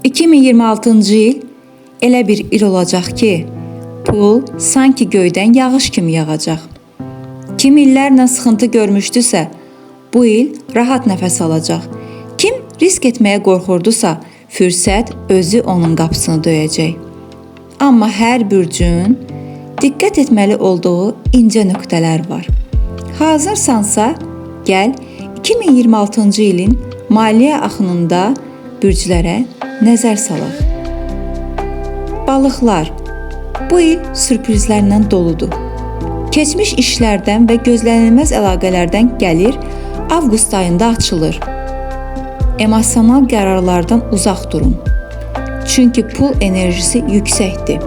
2026-cı il elə bir il olacaq ki, pul sanki göydən yağış kimi yağacaq. Kim illərlə sıxıntı görmüşdüsə, bu il rahat nəfəs alacaq. Kim risk etməyə qorxurdusa, fürsət özü onun qapısını döyəcək. Amma hər bürcün diqqət etməli olduğu incə nöqtələr var. Hazırsansa, gəl 2026-cı ilin maliyyə axınında bürclərə nəzər salaq. Balıqlar, bu il sürprizlərlə doludur. Keçmiş işlərdən və gözlənilməz əlaqələrdən gəlir, avqust ayında açılır. Emosional qərarlardan uzaq durun. Çünki pul enerjisi yüksəkdir.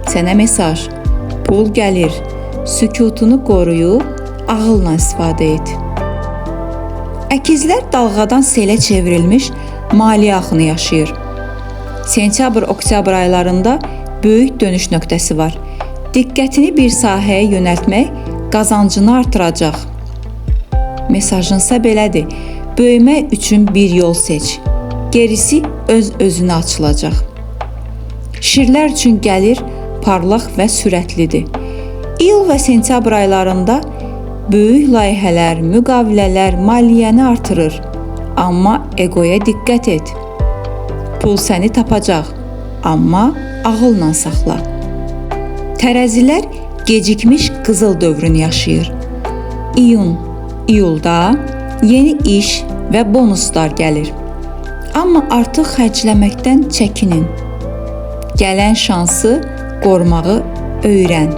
Sənə mesaj, pul gəlir, sükutunu qoruyub, ağılla istifadə et. Əkizlər dalğadan selə çevrilmiş maliyyə axını yaşayır. Sentyabr-oktyabr aylarında böyük dönüş nöqtəsi var. Diqqətini bir sahəyə yönəltmək qazancını artıracaq. Mesajınsa belədir, böyümək üçün bir yol seç. Gerisi öz-özünə açılacaq. Şirlər üçün gəlir parlaq və sürətlidir. İyul və sentyabr aylarında böyük layihələr, müqavilələr maliyyəni artırır. Amma egoya diqqət et. Pul səni tapacaq, amma ağılla saxla. Tərəzilər gecikmiş qızıl dövrünü yaşayır. İyulda yeni iş və bonuslar gəlir. Amma artıq xərcləməkdən çəkinin. Gələn şansı qorumağı öyrən.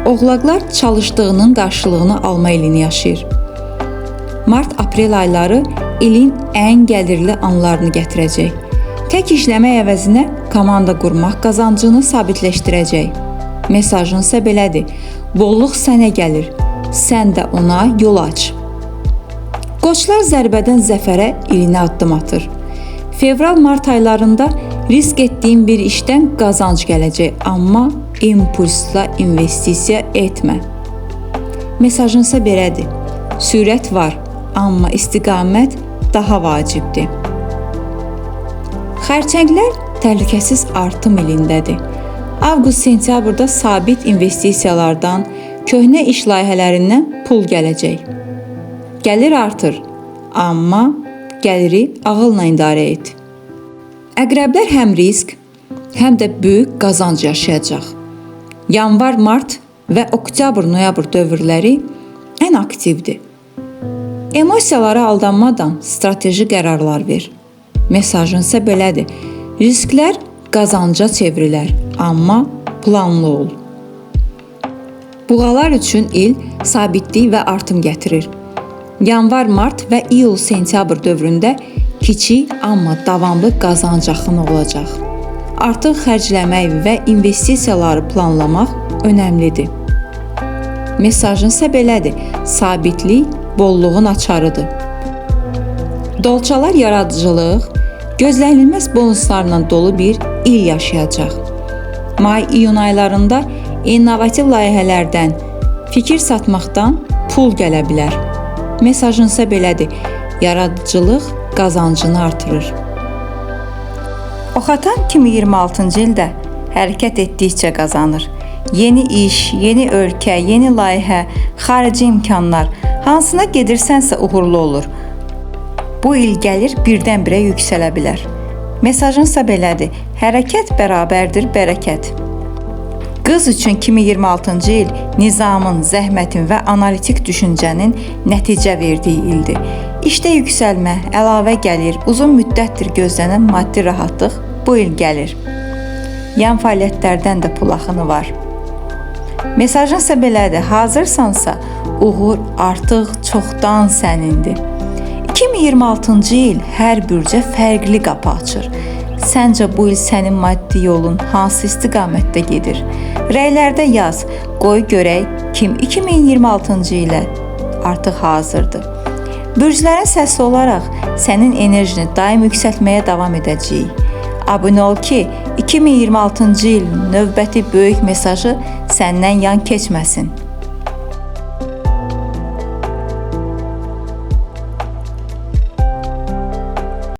Oğlaqlar çalışdığının qarşılığını alma ilini yaşayır. Mart-aprel ayları ilin ən gəlirli anlarını gətirəcək. Tək işləmək əvəzinə komanda qurmaq qazancını sabitləşdirəcək. Mesajınsa belədir, bolluq sənə gəlir, sən də ona yol aç. Qoçlar zərbədən zəfərə ilinə addım atır. Fevral-mart aylarında risk etdiyin bir işdən qazanc gələcək, amma impulsla investisiya etmə. Mesajınsa belədir, sürət var, amma istiqamət daha vacibdir. Xərçənglər təhlükəsiz artım ilindədir. Avqust-sentyabrda sabit investisiyalardan, köhnə iş layihələrindən pul gələcək. Gəlir artır, amma gəliri ağılla idarə et. Əqrəblər həm risk, həm də böyük qazanc yaşayacaq. Yanvar, mart və oktyabr-noyabr dövrləri ən aktivdir. Emosiyalara aldanmadan strateji qərarlar ver. Mesajınsa belədir, risklər qazanca çevrilər, amma planlı ol. Buğalar üçün il sabitlik və artım gətirir. Yanvar, mart və iyul-sentyabr dövründə kiçik, amma davamlı qazanc axını olacaq. Artıq xərcləmək və investisiyaları planlamaq önəmlidir. Mesajınsa belədir, sabitlik bolluğun açarıdır. Dolçalar yaradıcılıq, gözlənilməz bonuslarla dolu bir il yaşayacaq. May-iyun aylarında innovativ layihələrdən, fikir satmaqdan pul gələ bilər. Mesajınsa belədir, yaradıcılıq qazancını artırır. Oxatan 2026-cı ildə hərəkət etdikcə qazanır. Yeni iş, yeni ölkə, yeni layihə, xarici imkanlar, hansına gedirsənsə uğurlu olur. Bu il gəlir birdən-birə yüksələ bilər. Mesajınsa belədir, hərəkət bərabərdir bərəkət. Qız üçün 2026-cı il nizamın, zəhmətin və analitik düşüncənin nəticə verdiyi ildir. İşdə yüksəlmə, əlavə gəlir, uzun müddətdir gözlənən maddi rahatlıq bu il gəlir. Yan fəaliyyətlərdən də pul axını var. Mesajınsa belədir, hazırsansa uğur artıq çoxdan sənindir. 2026-cı il hər bürcə fərqli qapı açır. Səncə bu il sənin maddi yolun hansı istiqamətdə gedir? Rəylərdə yaz, qoy görək kim 2026-cı ilə artıq hazırdır. Bürclərin səsi olaraq sənin enerjini daim yüksəltməyə davam edəcəyik. Abunə ol ki, 2026-cı il növbəti böyük mesajı səndən yan keçməsin.